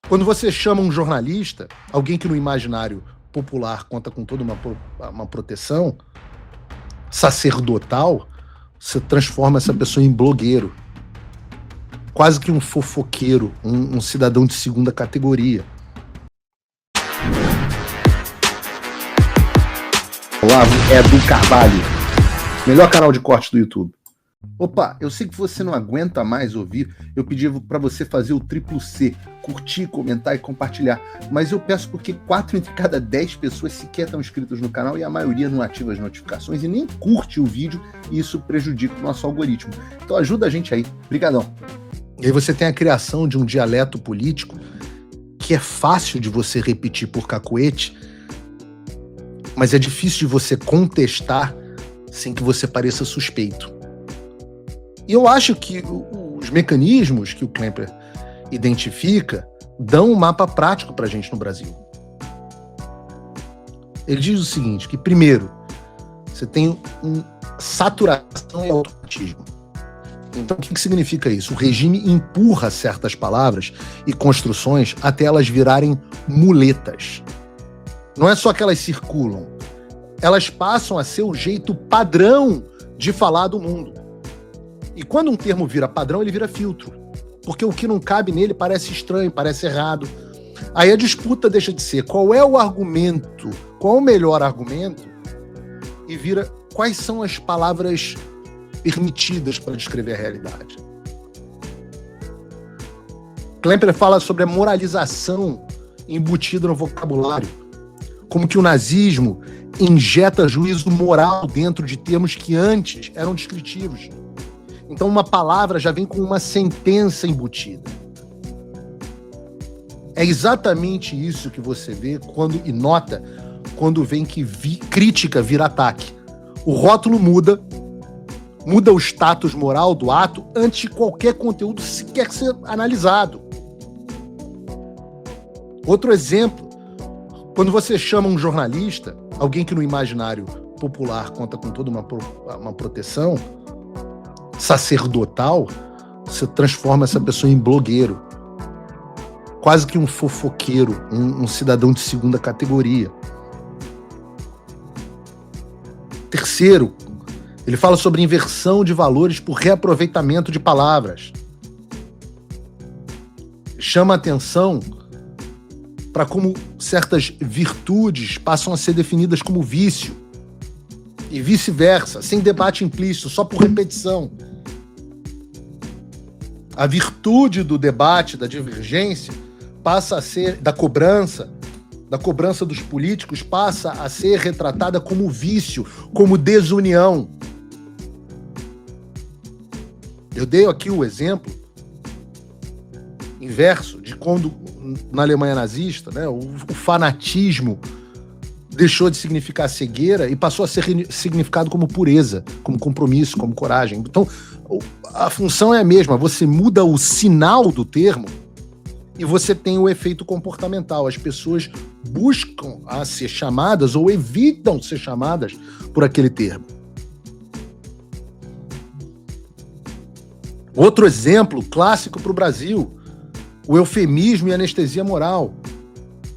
Quando você chama um jornalista, alguém que no imaginário popular conta com toda uma proteção sacerdotal, você transforma essa pessoa em blogueiro. Quase que um fofoqueiro, um cidadão de segunda categoria. Olavo Edu Carvalho, melhor canal de corte do YouTube. Opa, eu sei que você não aguenta mais ouvir, eu pedi para você fazer o triplo C, curtir, comentar e compartilhar, mas eu peço porque 4 entre cada 10 pessoas sequer estão inscritas no canal e a maioria não ativa as notificações e nem curte o vídeo e isso prejudica o nosso algoritmo. Então ajuda a gente aí, brigadão. E aí você tem a criação de um dialeto político que é fácil de você repetir por cacuete, mas é difícil de você contestar sem que você pareça suspeito. E eu acho que os mecanismos que o Klemper identifica dão um mapa prático para a gente no Brasil. Ele diz o seguinte, que primeiro, você tem saturação e automatismo. Então, o que significa isso? O regime empurra certas palavras e construções até elas virarem muletas. Não é só que elas circulam, elas passam a ser o jeito padrão de falar do mundo. E quando um termo vira padrão, ele vira filtro. Porque o que não cabe nele parece estranho, parece errado. Aí a disputa deixa de ser qual é o argumento, qual é o melhor argumento, e vira quais são as palavras permitidas para descrever a realidade. Klemper fala sobre a moralização embutida no vocabulário, como que o nazismo injeta juízo moral dentro de termos que antes eram descritivos. Então uma palavra já vem com uma sentença embutida. É exatamente isso que você vê e nota quando vem que crítica vira ataque. O rótulo muda o status moral do ato antes de qualquer conteúdo sequer ser analisado. Outro exemplo, quando você chama um jornalista, alguém que no imaginário popular conta com toda uma proteção sacerdotal, você transforma essa pessoa em blogueiro. Quase que um fofoqueiro, um cidadão de segunda categoria. Terceiro, ele fala sobre inversão de valores por reaproveitamento de palavras. Chama a atenção para como certas virtudes passam a ser definidas como vício. E vice-versa, sem debate implícito, só por repetição. A virtude do debate, da divergência, passa a ser, da cobrança dos políticos, passa a ser retratada como vício, como desunião. Eu dei aqui o exemplo inverso de quando, na Alemanha nazista, né, o fanatismo deixou de significar cegueira e passou a ser significado como pureza, como compromisso, como coragem. Então, a função é a mesma, você muda o sinal do termo e você tem o efeito comportamental. As pessoas buscam a ser chamadas ou evitam ser chamadas por aquele termo. Outro exemplo clássico para o Brasil, o eufemismo e anestesia moral.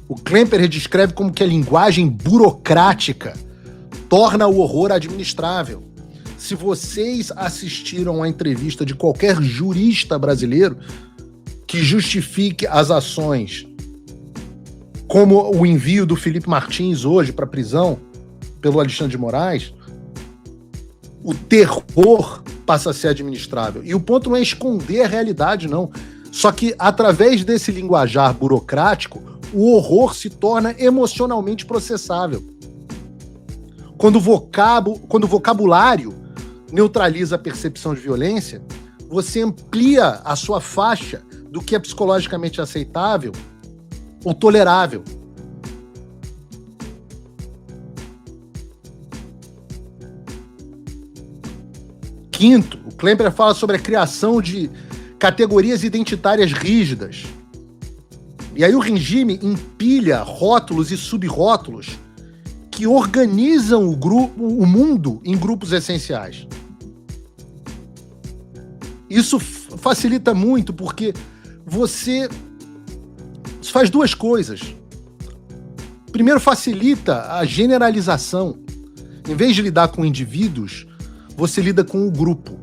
O Klemper descreve como que a linguagem burocrática torna o horror administrável. Se vocês assistiram à entrevista de qualquer jurista brasileiro que justifique as ações, como o envio do Felipe Martins hoje para a prisão pelo Alexandre de Moraes, o terror passa a ser administrável. E o ponto não é esconder a realidade, não. Só que, através desse linguajar burocrático, o horror se torna emocionalmente processável. Quando o vocabulário neutraliza a percepção de violência, você amplia a sua faixa do que é psicologicamente aceitável ou tolerável. Quinto, o Klemper fala sobre a criação de categorias identitárias rígidas. E aí o regime empilha rótulos e subrótulos que organizam o mundo em grupos essenciais. Isso facilita muito porque você Isso faz duas coisas. Primeiro, facilita a generalização. Em vez de lidar com indivíduos, você lida com o grupo.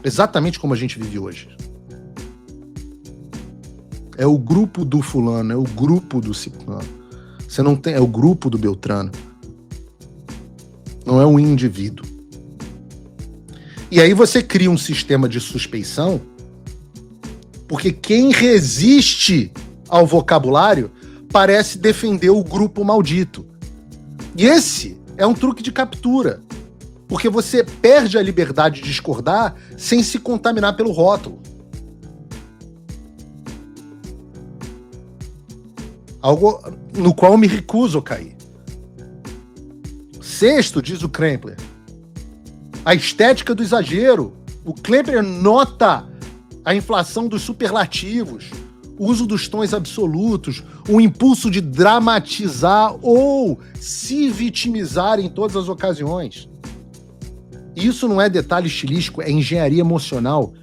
Exatamente como a gente vive hoje. É o grupo do fulano, é o grupo do ciclano. Você não tem, é o grupo do Beltrano. Não é um indivíduo. E aí você cria um sistema de suspeição, porque quem resiste ao vocabulário parece defender o grupo maldito. E esse é um truque de captura, porque você perde a liberdade de discordar sem se contaminar pelo rótulo. Algo no qual eu me recuso a cair. Sexto, diz o Krempler, a estética do exagero. O Krempler nota a inflação dos superlativos, o uso dos tons absolutos, o impulso de dramatizar ou se vitimizar em todas as ocasiões. Isso não é detalhe estilístico, é engenharia emocional.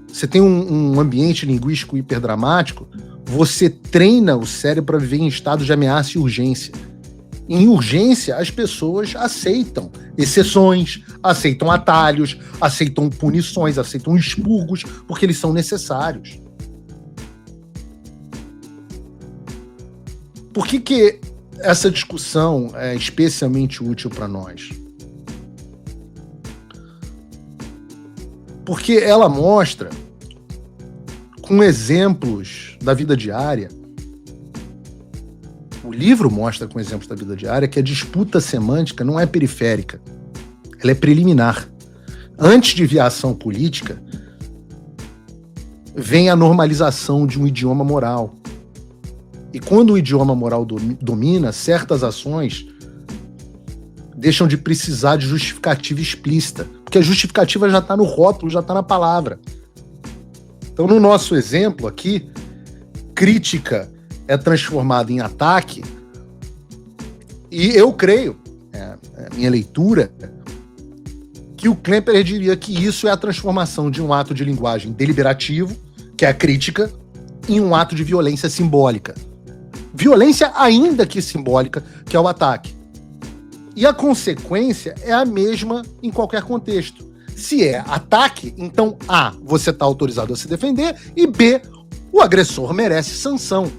Você tem um ambiente linguístico hiperdramático, você treina o cérebro para viver em estado de ameaça e urgência. Em urgência, as pessoas aceitam exceções, aceitam atalhos, aceitam punições, aceitam expurgos, porque eles são necessários. Por que essa discussão é especialmente útil para nós? Porque ela mostra, com exemplos da vida diária, o livro mostra com exemplos da vida diária que a disputa semântica não é periférica, ela é preliminar. Antes de vir a ação política, vem a normalização de um idioma moral. E quando o idioma moral domina, certas ações deixam de precisar de justificativa explícita, porque a justificativa já está no rótulo, já está na palavra. Então, no nosso exemplo aqui, crítica é transformada em ataque, e eu creio, é minha leitura, que o Krempler diria que isso é a transformação de um ato de linguagem deliberativo, que é a crítica, em um ato de violência simbólica. Violência ainda que simbólica, que é o ataque. E a consequência é a mesma em qualquer contexto. Se é ataque, então A, você está autorizado a se defender, e B, o agressor merece sanção.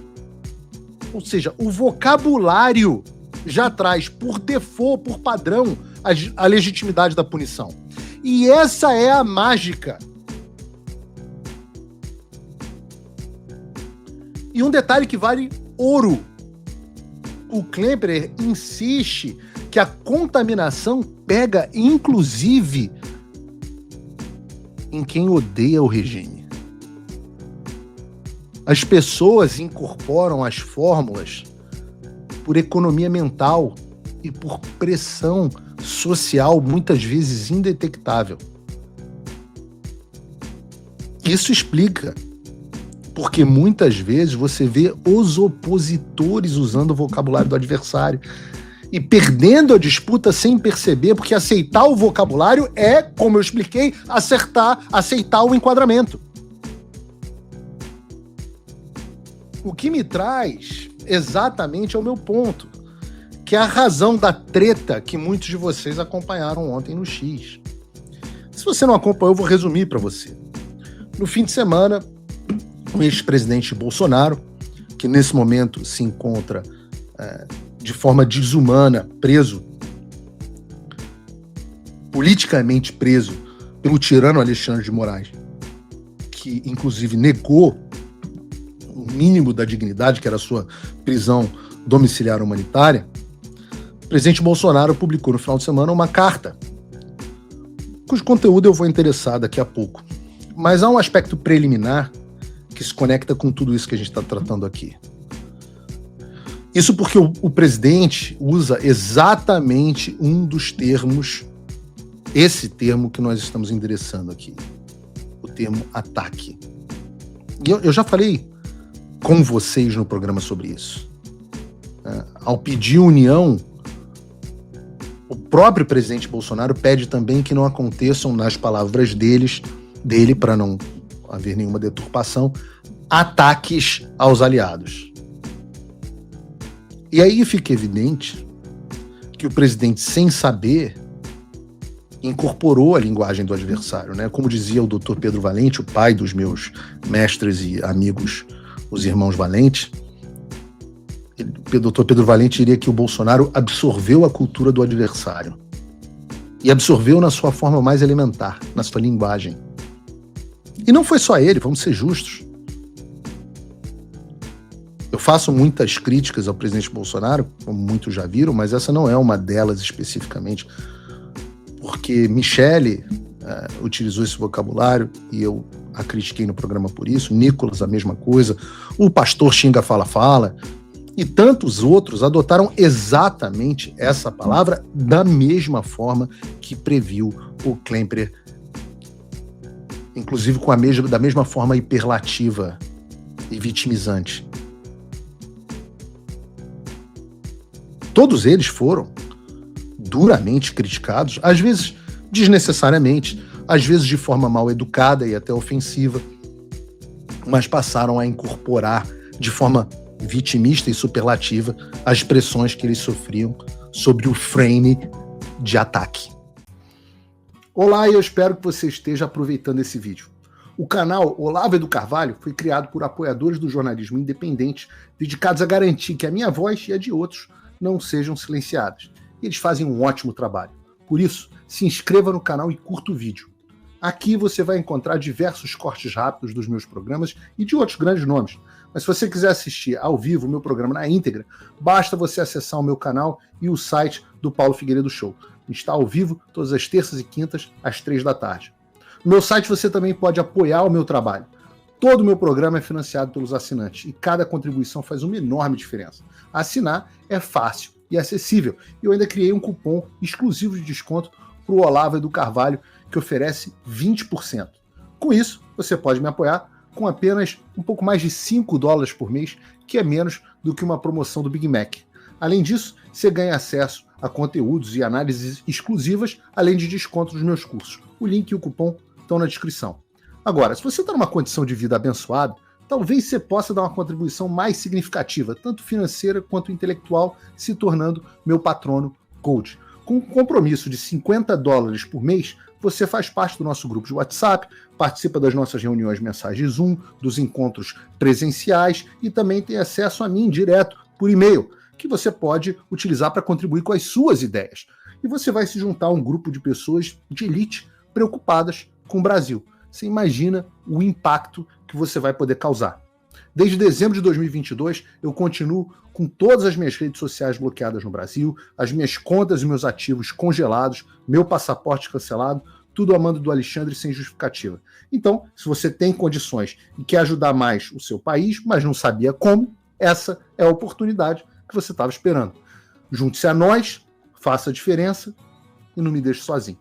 Ou seja, o vocabulário já traz por default, por padrão, a legitimidade da punição. E essa é a mágica. E um detalhe que vale ouro. O Krempler insiste que a contaminação pega, inclusive, em quem odeia o regime. As pessoas incorporam as fórmulas por economia mental e por pressão social, muitas vezes indetectável. Isso explica porque muitas vezes você vê os opositores usando o vocabulário do adversário e perdendo a disputa sem perceber, porque aceitar o vocabulário é, como eu expliquei, aceitar o enquadramento. O que me traz exatamente ao meu ponto, que é a razão da treta que muitos de vocês acompanharam ontem no X. Se você não acompanhou, eu vou resumir para você. No fim de semana, o ex-presidente Bolsonaro, que nesse momento se encontra de forma desumana, preso, politicamente preso pelo tirano Alexandre de Moraes, que inclusive negou o mínimo da dignidade, que era a sua prisão domiciliar humanitária, o presidente Bolsonaro publicou no final de semana uma carta, cujo conteúdo eu vou interessar daqui a pouco. Mas há um aspecto preliminar que se conecta com tudo isso que a gente está tratando aqui. Isso porque o presidente usa exatamente um dos termos, esse termo que nós estamos endereçando aqui, o termo ataque. E eu já falei com vocês no programa sobre isso. Ao pedir união, o próprio presidente Bolsonaro pede também que não aconteçam, nas palavras dele, para não haver nenhuma deturpação, ataques aos aliados. E aí fica evidente que o presidente, sem saber, incorporou a linguagem do adversário, né? Como dizia o Dr. Pedro Valente, o pai dos meus mestres e amigos, os irmãos Valente, o Dr. Pedro Valente diria que o Bolsonaro absorveu a cultura do adversário. E absorveu na sua forma mais elementar, na sua linguagem. E não foi só ele, vamos ser justos. Eu faço muitas críticas ao presidente Bolsonaro, como muitos já viram, mas essa não é uma delas especificamente, porque Michele utilizou esse vocabulário e eu a critiquei no programa por isso, Nicolas a mesma coisa, o pastor Xinga Fala Fala, e tantos outros adotaram exatamente essa palavra da mesma forma que previu o Klemperer, inclusive da mesma forma hiperlativa e vitimizante. Todos eles foram duramente criticados, às vezes desnecessariamente, às vezes de forma mal educada e até ofensiva, mas passaram a incorporar de forma vitimista e superlativa as pressões que eles sofriam sobre o frame de ataque. Olá, e eu espero que você esteja aproveitando esse vídeo. O canal Olavo do Carvalho foi criado por apoiadores do jornalismo independente, dedicados a garantir que a minha voz e a de outros não sejam silenciadas. E eles fazem um ótimo trabalho. Por isso, se inscreva no canal e curta o vídeo. Aqui você vai encontrar diversos cortes rápidos dos meus programas e de outros grandes nomes. Mas se você quiser assistir ao vivo o meu programa na íntegra, basta você acessar o meu canal e o site do Paulo Figueiredo Show. Está ao vivo todas as terças e quintas, às 3 da tarde. No meu site você também pode apoiar o meu trabalho. Todo o meu programa é financiado pelos assinantes e cada contribuição faz uma enorme diferença. Assinar é fácil e acessível. E eu ainda criei um cupom exclusivo de desconto para o Olavo do Carvalho, que oferece 20%. Com isso, você pode me apoiar com apenas um pouco mais de $5 por mês, que é menos do que uma promoção do Big Mac. Além disso, você ganha acesso a conteúdos e análises exclusivas, além de desconto nos meus cursos. O link e o cupom estão na descrição. Agora, se você está numa condição de vida abençoada, talvez você possa dar uma contribuição mais significativa, tanto financeira quanto intelectual, se tornando meu patrono coach. Com um compromisso de $50 por mês, você faz parte do nosso grupo de WhatsApp, participa das nossas reuniões mensais de Zoom, dos encontros presenciais e também tem acesso a mim direto por e-mail, que você pode utilizar para contribuir com as suas ideias. E você vai se juntar a um grupo de pessoas de elite preocupadas com o Brasil. Você imagina o impacto que você vai poder causar. Desde dezembro de 2022, eu continuo com todas as minhas redes sociais bloqueadas no Brasil, as minhas contas e meus ativos congelados, meu passaporte cancelado, tudo a mando do Alexandre sem justificativa. Então, se você tem condições e quer ajudar mais o seu país, mas não sabia como, essa é a oportunidade que você estava esperando. Junte-se a nós, faça a diferença e não me deixe sozinho.